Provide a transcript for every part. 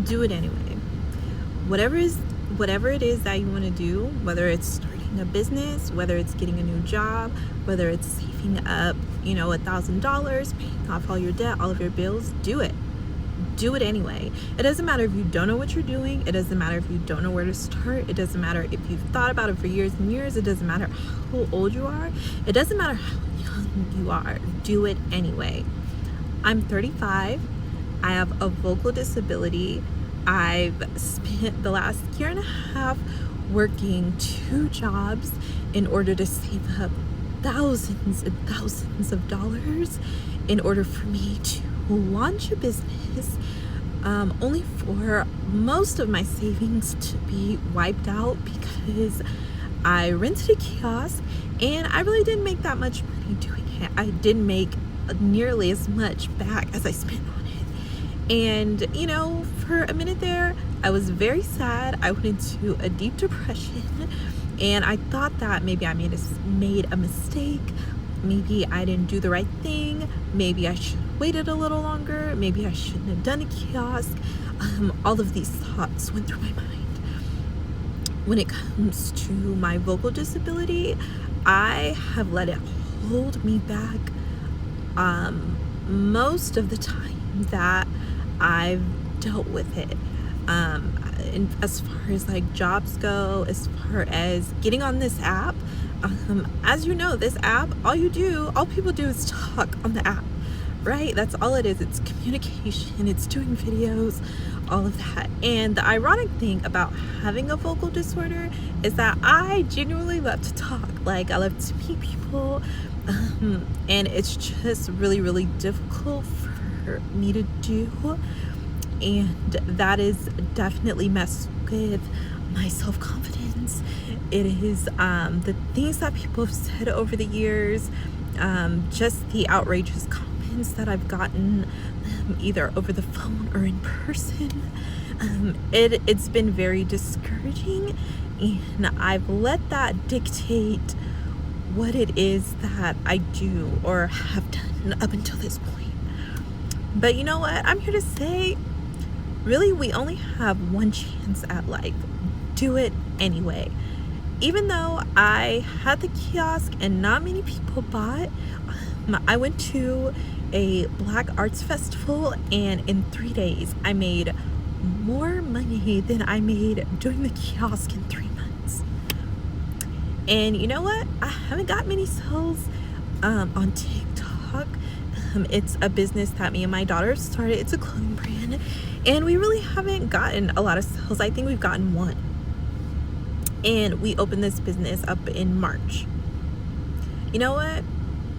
do it anyway. Whatever it is that you want to do, whether it's starting a business, whether it's getting a new job, whether it's saving up, $1,000, paying off all your debt, all of your bills, do it anyway. It doesn't matter if you don't know what you're doing. It doesn't matter if you don't know where to start. It doesn't matter if you've thought about it for years and years. It doesn't matter how old you are. It doesn't matter how young you are. Do it anyway. I'm 35. I have a vocal disability. I've spent the last year and a half working 2 jobs in order to save up thousands and thousands of dollars in order for me to launch a business, only for most of my savings to be wiped out because I rented a kiosk and I really didn't make that much money doing it. I didn't make nearly as much back as I spent on it. And for a minute there, I was very sad. I went into a deep depression and I thought that maybe I made a mistake. Maybe I didn't do the right thing. Maybe I should have waited a little longer. Maybe I shouldn't have done a kiosk. All of these thoughts went through my mind. When it comes to my vocal disability, I have let it hold me back most of the time that I've dealt with it. And as far as like jobs go, as far as getting on this app, as you know, this app, all people do is talk on the app, right? That's all it is. It's communication, it's doing videos, all of that. And the ironic thing about having a vocal disorder is that I genuinely love to talk. Like, I love to meet people, and it's just really, really difficult for me to do. And that is definitely messed with my self-confidence. It is the things that people have said over the years, just the outrageous comments that I've gotten, either over the phone or in person. It's been very discouraging, and I've let that dictate what it is that I do or have done up until this point. But you know what? I'm here to say, really, we only have one chance at life. Do it anyway. Even though I had the kiosk and not many people bought, I went to a Black Arts Festival, and in 3 days I made more money than I made doing the kiosk in 3 months. And you know what? I haven't got many sales on TikTok. It's a business that me and my daughter started. It's a clothing brand, and we really haven't gotten a lot of sales. I think we've gotten 1. And we opened this business up in March. You know what?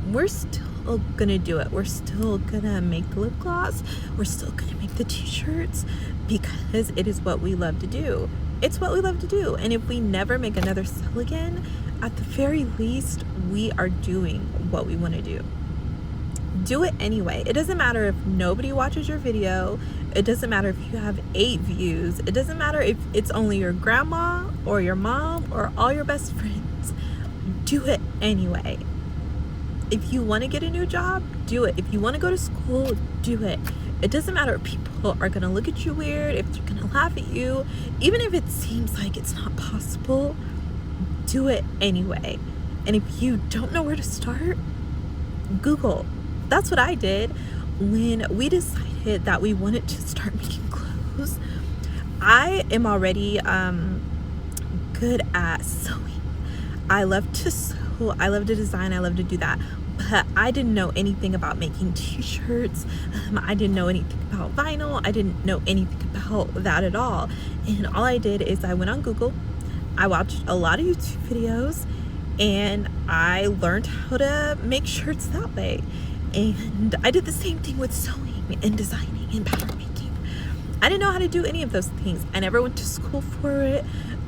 We're still gonna do it. We're still gonna make the lip gloss. We're still gonna make the t-shirts because it is what we love to do. It's what we love to do. And if we never make another sale again, at the very least, we are doing what we want to do. Do it anyway. It doesn't matter if nobody watches your video. It doesn't matter if you have 8 views. It doesn't matter if it's only your grandma or your mom or all your best friends. Do it anyway. If you want to get a new job, do it. If you want to go to school, do it. It doesn't matter if people are going to look at you weird, if they're going to laugh at you, even if it seems like it's not possible, do it anyway. And if you don't know where to start, Google. That's what I did when we decided that we wanted to start making clothes. I am already good at sewing. I love to sew, I love to design, I love to do that. But I didn't know anything about making t-shirts. I didn't know anything about vinyl. I didn't know anything about that at all. And all I did is I went on Google. I watched a lot of YouTube videos, and I learned how to make shirts that way. And I did the same thing with sewing and designing and pattern making. I didn't know how to do any of those things. I never went to school for it.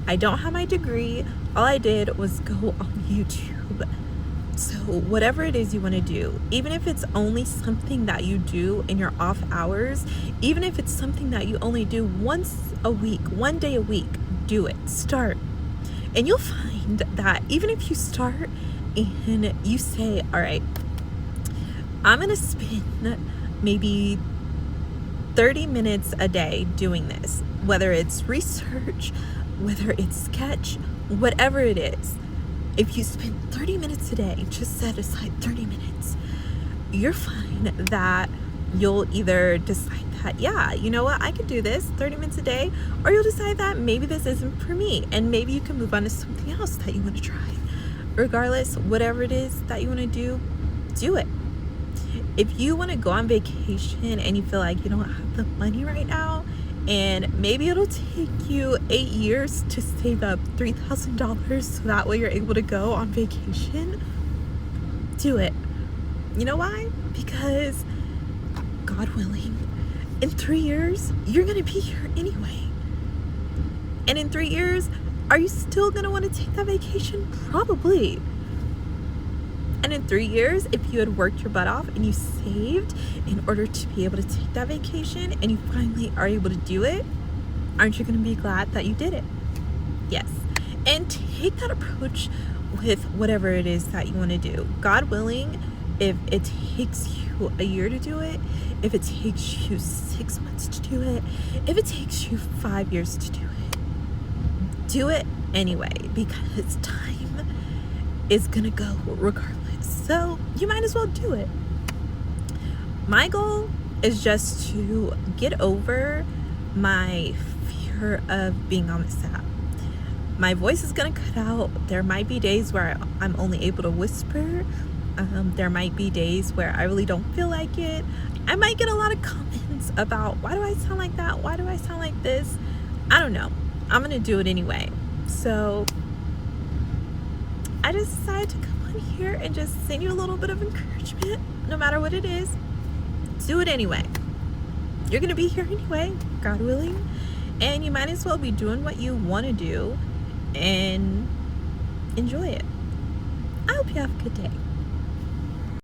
I don't have my degree. All I did was go on YouTube. So whatever it is you want to do, even if it's only something that you do in your off hours, even if it's something that you only do once a week, 1 day a week, do it. Start. And you'll find that even if you start and you say, all right, I'm going to spend maybe 30 minutes a day doing this, whether it's research, whether it's sketch, whatever it is. If you spend 30 minutes a day, just set aside 30 minutes, you're fine that you'll either decide that, yeah, you know what, I could do this 30 minutes a day, or you'll decide that maybe this isn't for me, and maybe you can move on to something else that you want to try. Regardless, whatever it is that you want to do it. If you want to go on vacation and you feel like you don't have the money right now, and maybe it'll take you 8 years to save up $3,000 so that way you're able to go on vacation, do it. You know why? Because, God willing, in 3 years, you're going to be here anyway. And in 3 years, are you still going to want to take that vacation? Probably. And in 3 years, if you had worked your butt off and you saved in order to be able to take that vacation and you finally are able to do it, aren't you going to be glad that you did it? Yes. And take that approach with whatever it is that you want to do. God willing, if it takes you a year to do it, if it takes you 6 months to do it, if it takes you 5 years to do it anyway, because time is gonna go regardless. So you might as well do it. My goal is just to get over my fear of being on this app. My voice is gonna cut out. There might be days where I'm only able to whisper. There might be days where I really don't feel like it. I might get a lot of comments about, why do I sound like that? Why do I sound like this? I don't know. I'm gonna do it anyway. So I just decided to come on here and just send you a little bit of encouragement. No matter what it is, do it anyway. You're gonna be here anyway, God willing, and you might as well be doing what you want to do and enjoy it. I hope you have a good day.